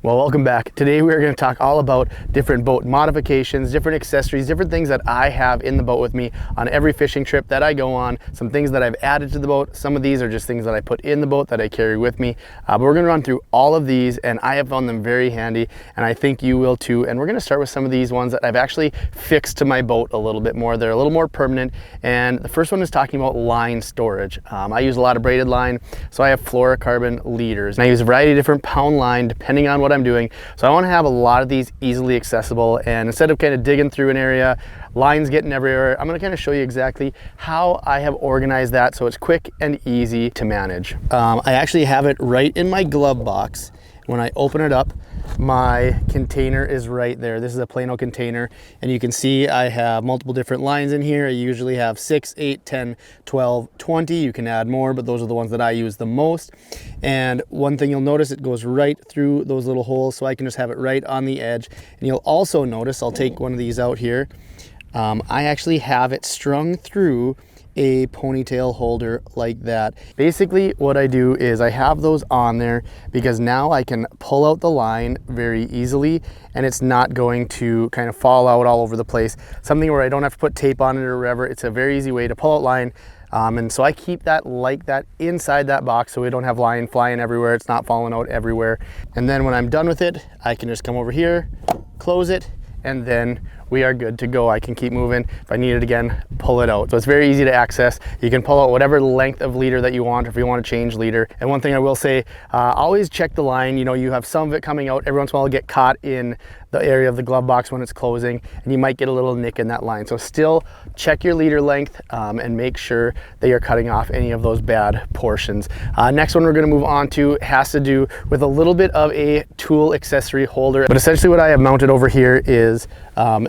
Well, welcome back. Today we're going to talk all about different boat modifications, different accessories, different things that I have in the boat with me on every fishing trip that I go on, some things that I've added to the boat. Some of these are just things that I put in the boat that I carry with me. But we're going to run through all of these, and I have found them very handy, and I think you will too. And we're going to start with some of these ones that I've actually fixed to my boat a little bit more. They're a little more permanent, and the first one is talking about line storage. I use a lot of braided line, so I have fluorocarbon leaders, and I use a variety of different pound line depending on what I'm doing. So I want to have a lot of these easily accessible, and instead of kind of digging through an area, lines getting everywhere, I'm going to kind of show you exactly how I have organized that so it's quick and easy to manage. I actually have it right in my glove box. When I open it up, my container is right there. This is a Plano container, and you can see I have multiple different lines in here. I usually have 6, 8, 10, 12, 20. You can add more, but those are the ones that I use the most. And one thing you'll notice, it goes right through those little holes, so I can just have it right on the edge. And you'll also notice, I'll take one of these out here, I actually have it strung through a ponytail holder like that. Basically what I do is I have those on there because now I can pull out the line very easily, and it's not going to kind of fall out all over the place. Something where I don't have to put tape on it or whatever. It's a very easy way to pull out line. And so I keep that like that inside that box so we don't have line flying everywhere. It's not falling out everywhere. And then when I'm done with it, I can just come over here, close it, and then we are good to go. I can keep moving. If I need it again, pull it out. So it's very easy to access. You can pull out whatever length of leader that you want, or if you want to change leader. And one thing I will say, always check the line. You know, you have some of it coming out. Every once in a while, get caught in the area of the glove box when it's closing, and you might get a little nick in that line. So still check your leader length and make sure that you're cutting off any of those bad portions. Next one we're going to move on to has to do with a little bit of a tool accessory holder. But essentially what I have mounted over here is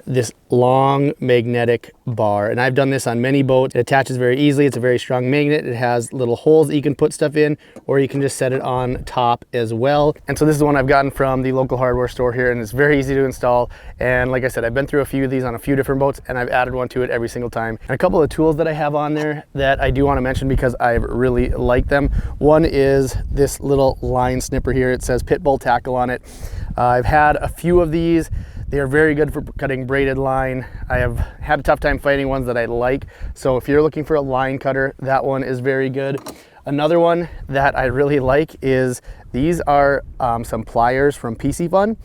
this long magnetic bar, and I've done this on many boats. It attaches very easily. It's a very strong magnet. It has little holes that you can put stuff in, or you can just set it on top as well. And so this is one I've gotten from the local hardware store here, and it's very easy to install. And like I said, I've been through a few of these on a few different boats, and I've added one to it every single time. And a couple of tools that I have on there that I do want to mention because I really like them. One is this little line snipper here. It says Pitbull Tackle on it. I've had a few of these. They are very good for cutting braided line. I have had a tough time finding ones that I like. So if you're looking for a line cutter, that one is very good. Another one that I really like is these are some pliers from Piscifun,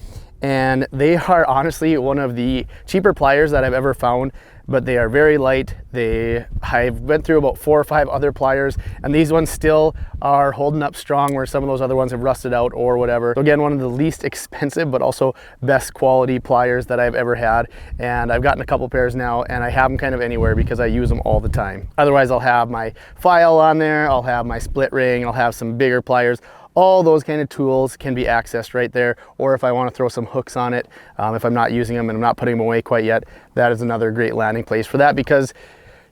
and they are honestly one of the cheaper pliers that I've ever found, but they are very light. I've went through about 4 or 5 other pliers, and these ones still are holding up strong where some of those other ones have rusted out or whatever. So again, one of the least expensive but also best quality pliers that I've ever had, and I've gotten a couple pairs now, and I have them kind of anywhere because I use them all the time. Otherwise, I'll have my file on there, I'll have my split ring, I'll have some bigger pliers. All those kind of tools can be accessed right there, or if I want to throw some hooks on it, if I'm not using them and I'm not putting them away quite yet, that is another great landing place for that, because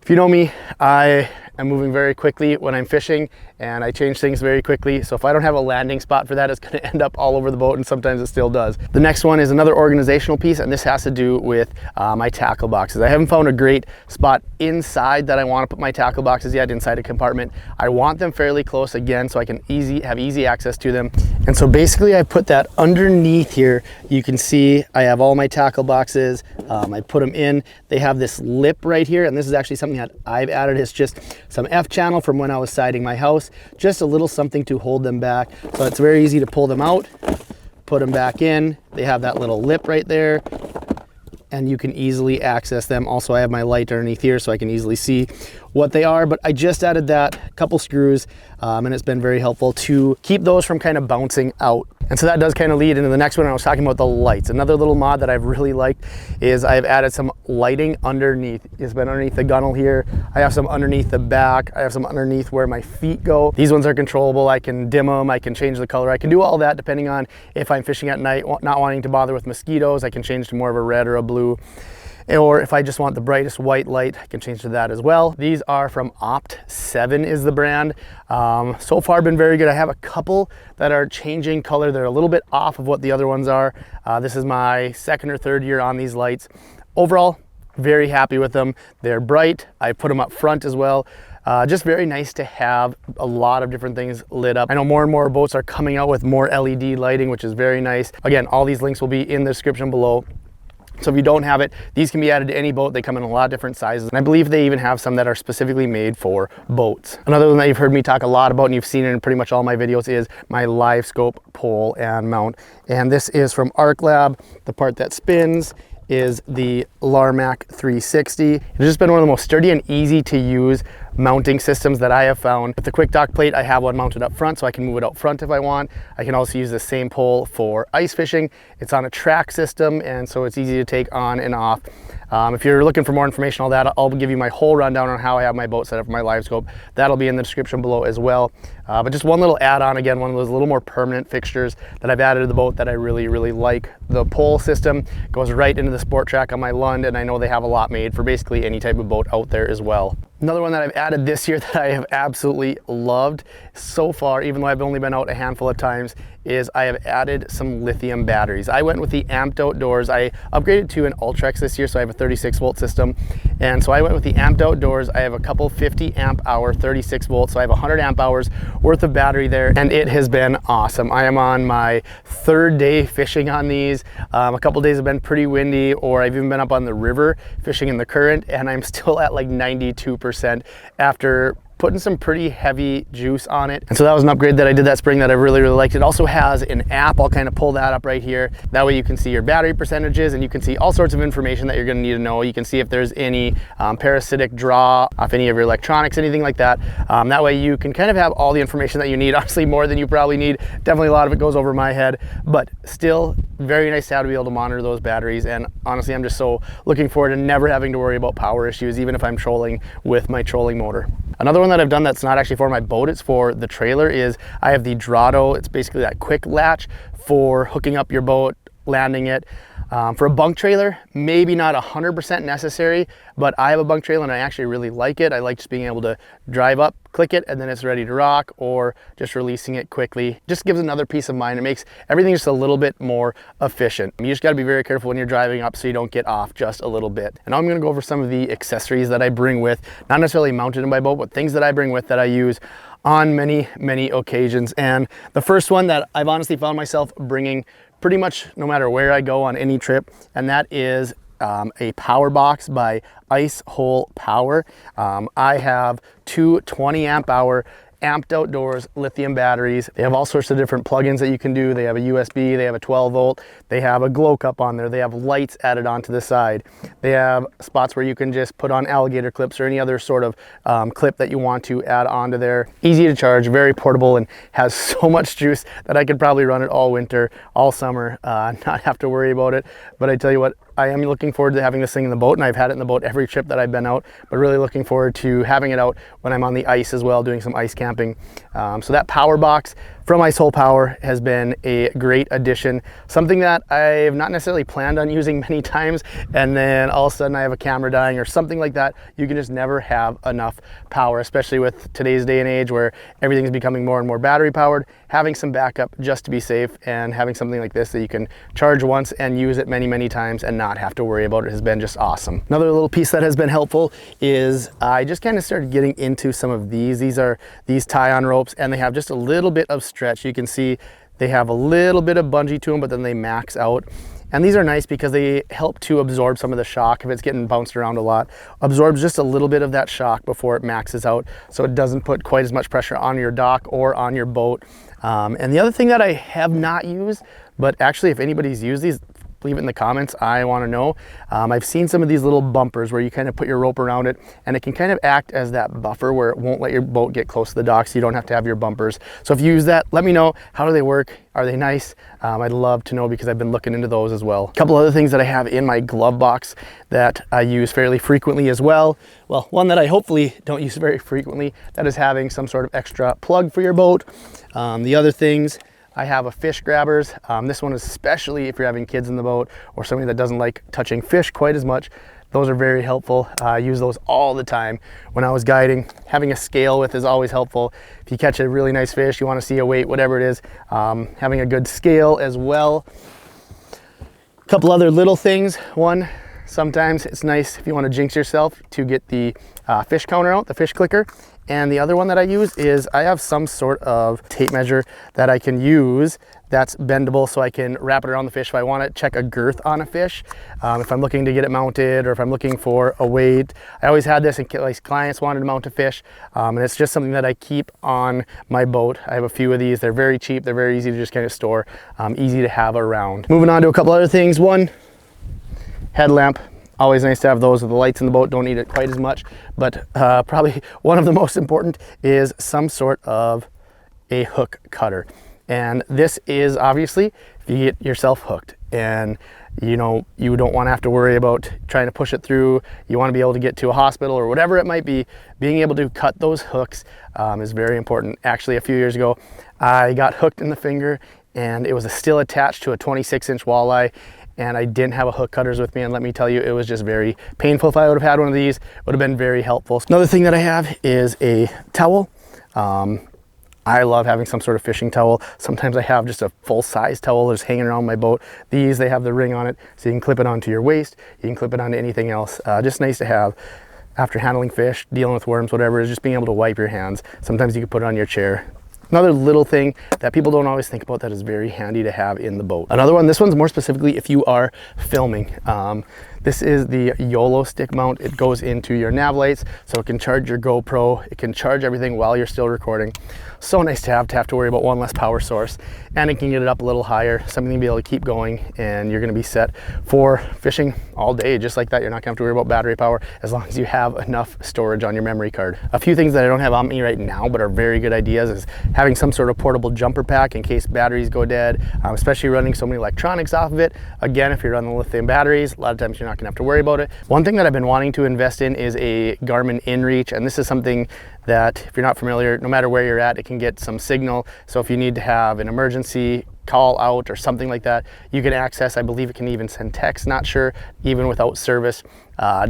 if you know me, I am moving very quickly when I'm fishing, and I change things very quickly. So if I don't have a landing spot for that, it's going to end up all over the boat, and sometimes it still does. The next one is another organizational piece, and this has to do with my tackle boxes. I haven't found a great spot inside that I want to put my tackle boxes yet, inside a compartment. I want them fairly close again so I can have easy access to them. And so basically I put that underneath here. You can see I have all my tackle boxes. I put them in. They have this lip right here, and this is actually something that I've added. It's just some F-channel from when I was siding my house. Just a little something to hold them back. So it's very easy to pull them out, put them back in. They have that little lip right there, and you can easily access them. Also, I have my light underneath here so I can easily see what they are, but I just added that, couple screws, and it's been very helpful to keep those from kind of bouncing out. And so that does kind of lead into the next one. I was talking about the lights. Another little mod that I've really liked is I've added some lighting underneath. It's been underneath the gunnel here. I have some underneath the back. I have some underneath where my feet go. These ones are controllable. I can dim them. I can change the color. I can do all that depending on if I'm fishing at night, not wanting to bother with mosquitoes. I can change to more of a red or a blue. Or if I just want the brightest white light, I can change to that as well. These are from Opt7 is the brand. So far been very good. I have a couple that are changing color. They're a little bit off of what the other ones are. This is my second or third year on these lights. Overall, very happy with them. They're bright. I put them up front as well. Just very nice to have a lot of different things lit up. I know more and more boats are coming out with more LED lighting, which is very nice. Again, all these links will be in the description below. So if you don't have it, these can be added to any boat. They come in a lot of different sizes. And I believe they even have some that are specifically made for boats. Another one that you've heard me talk a lot about, and you've seen it in pretty much all my videos, is my Liv Scope Pole and mount. And this is from Arclab. The part that spins is the Larmac 360. It's just been one of the most sturdy and easy to use mounting systems that I have found. With the quick dock plate, I have one mounted up front so I can move it out front if I want. I can also use the same pole for ice fishing. It's on a track system, and so it's easy to take on and off. If you're looking for more information on that, I'll give you my whole rundown on how I have my boat set up for my Liv Scope. That'll be in the description below as well. But just one little add-on, again, one of those little more permanent fixtures that I've added to the boat that I really, really like. The pole system goes right into the sport track on my Lund, and I know they have a lot made for basically any type of boat out there as well. Another one that I've added this year that I have absolutely loved so far, even though I've only been out a handful of times, is I have added some lithium batteries. I went with the Amped Outdoors. I upgraded to an Ultrex this year, so I have a 36 volt system. And so I went with the Amped Outdoors. I have a couple 50 amp hour 36 volts, so I have 100 amp hours worth of battery there, and it has been awesome. I am on my third day fishing on these. A couple days have been pretty windy, or I've even been up on the river fishing in the current, and I'm still at like 92% after putting some pretty heavy juice on it. And so that was an upgrade that I did that spring that I really, really liked. It also has an app. I'll kind of pull that up right here. That way you can see your battery percentages, and you can see all sorts of information that you're gonna need to know. You can see if there's any parasitic draw off any of your electronics, anything like that. That way you can kind of have all the information that you need, honestly more than you probably need. Definitely a lot of it goes over my head, but still very nice to have to be able to monitor those batteries. And honestly, I'm just so looking forward to never having to worry about power issues, even if I'm trolling with my trolling motor. Another one that I've done that's not actually for my boat, it's for the trailer, is I have the Drotto. It's basically that quick latch for hooking up your boat, landing it. For a bunk trailer, maybe not 100% necessary, but I have a bunk trailer and I actually really like it. I like just being able to drive up, click it, and then it's ready to rock, or just releasing it quickly. Just gives another peace of mind. It makes everything just a little bit more efficient. You just gotta be very careful when you're driving up so you don't get off just a little bit. And now I'm gonna go over some of the accessories that I bring with, not necessarily mounted in my boat, but things that I bring with that I use on many, many occasions. And the first one that I've honestly found myself bringing pretty much no matter where I go on any trip, and that is a power box by Ice Hole Power. I have two 20 amp hour Amped Outdoors lithium batteries. They have all sorts of different plugins that you can do. They have a USB, they have a 12 volt, they have a glow cup on there, they have lights added onto the side. They have spots where you can just put on alligator clips or any other sort of clip that you want to add onto there. Easy to charge, very portable, and has so much juice that I could probably run it all winter, all summer, not have to worry about it. But I tell you what, I am looking forward to having this thing in the boat, and I've had it in the boat every trip that I've been out, but really looking forward to having it out when I'm on the ice as well, doing some ice camping. So that power box from Ice Hole Power has been a great addition. Something that I've not necessarily planned on using many times, and then all of a sudden I have a camera dying or something like that. You can just never have enough power, especially with today's day and age where everything's becoming more and more battery powered. Having some backup just to be safe, and having something like this that you can charge once and use it many, many times and not have to worry about it has been just awesome. Another little piece that has been helpful is I just kind of started getting into some of these. These are these tie-on ropes, and they have just a little bit of stretch. You can see they have a little bit of bungee to them, but then they max out. And these are nice because they help to absorb some of the shock. If it's getting bounced around a lot, absorbs just a little bit of that shock before it maxes out, so it doesn't put quite as much pressure on your dock or on your boat. And the other thing that I have not used, but actually if anybody's used these, leave it in the comments, I want to know. I've seen some of these little bumpers where you kind of put your rope around it, and it can kind of act as that buffer where it won't let your boat get close to the dock, so you don't have to have your bumpers. So if you use that, let me know. How do they work? Are they nice? I'd love to know, because I've been looking into those as well. A couple other things that I have in my glove box that I use fairly frequently as well. Well, one that I hopefully don't use very frequently, that is having some sort of extra plug for your boat. The other things, I have a fish grabbers. This one is especially if you're having kids in the boat or somebody that doesn't like touching fish quite as much. Those are very helpful. I use those all the time when I was guiding. Having a scale with is always helpful. If you catch a really nice fish, you want to see a weight, whatever it is, having a good scale as well. A couple other little things. One, Sometimes it's nice if you want to jinx yourself to get the fish counter out, the fish clicker. And the other one that I use is I have some sort of tape measure that I can use that's bendable, so I can wrap it around the fish if I want to check a girth on a fish. If I'm looking to get it mounted, or if I'm looking for a weight. I always had this in case clients wanted to mount a fish, and it's just something that I keep on my boat. I have a few of these. They're very cheap. They're very easy to just kind of store, easy to have around. Moving on to a couple other things. One, headlamp. Always nice to have those. With the lights in the boat don't need it quite as much, but probably one of the most important is some sort of a hook cutter. And this is obviously if you get yourself hooked and you know you don't want to have to worry about trying to push it through, you want to be able to get to a hospital or whatever it might be, being able to cut those hooks is very important. Actually, a few years ago I got hooked in the finger and it was still attached to a 26-inch walleye, and I didn't have a hook cutters with me, and let me tell you, it was just very painful. If I would have had one of these, it would have been very helpful. Another thing that I have is a towel. I love having some sort of fishing towel. Sometimes I have just a full-size towel just hanging around my boat. These, they have the ring on it, so you can clip it onto your waist, you can clip it onto anything else. Just nice to have after handling fish, dealing with worms, whatever, is just being able to wipe your hands. Sometimes you can put it on your chair. Another little thing that people don't always think about that is very handy to have in the boat. Another one, this one's more specifically if you are filming. This is the YOLO stick mount. It goes into your nav lights, so it can charge your GoPro. It can charge everything while you're still recording. So nice to have to worry about one less power source, and it can get it up a little higher, something to be able to keep going, and you're gonna be set for fishing all day, just like that. You're not gonna have to worry about battery power as long as you have enough storage on your memory card. A few things that I don't have on me right now, but are very good ideas, is having some sort of portable jumper pack in case batteries go dead, especially running so many electronics off of it. Again, if you're running lithium batteries, a lot of times you're not gonna have to worry about it. One thing that I've been wanting to invest in is a Garmin InReach, and this is something that, if you're not familiar, no matter where you're at, it can get some signal. So if you need to have an emergency call out or something like that, you can access. I believe it can even send text, not sure, even without service.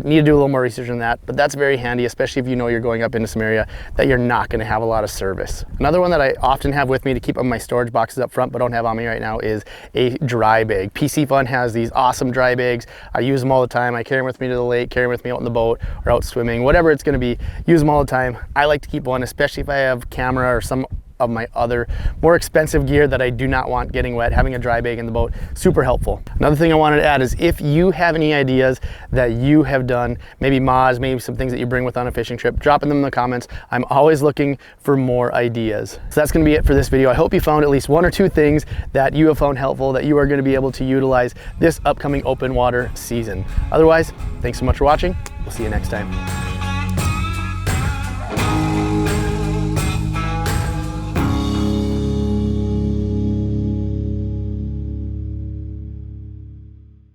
Need to do a little more research on that, but that's very handy, especially if you know you're going up into some area that you're not going to have a lot of service. Another one that I often have with me to keep on my storage boxes up front but don't have on me right now is a dry bag. Piscifun has these awesome dry bags. I use them all the time. I carry them with me to the lake, carry them with me out in the boat or out swimming, whatever it's going to be, use them all the time. I like to keep one, especially if I have camera or some of my other more expensive gear that I do not want getting wet. Having a dry bag in the boat, super helpful. Another thing I wanted to add is if you have any ideas that you have done, maybe mods, maybe some things that you bring with on a fishing trip, dropping them in the comments. I'm always looking for more ideas. So that's going to be it for this video. I hope you found at least one or two things that you have found helpful that you are going to be able to utilize this upcoming open water season. Otherwise, thanks so much for watching. We'll see you next time.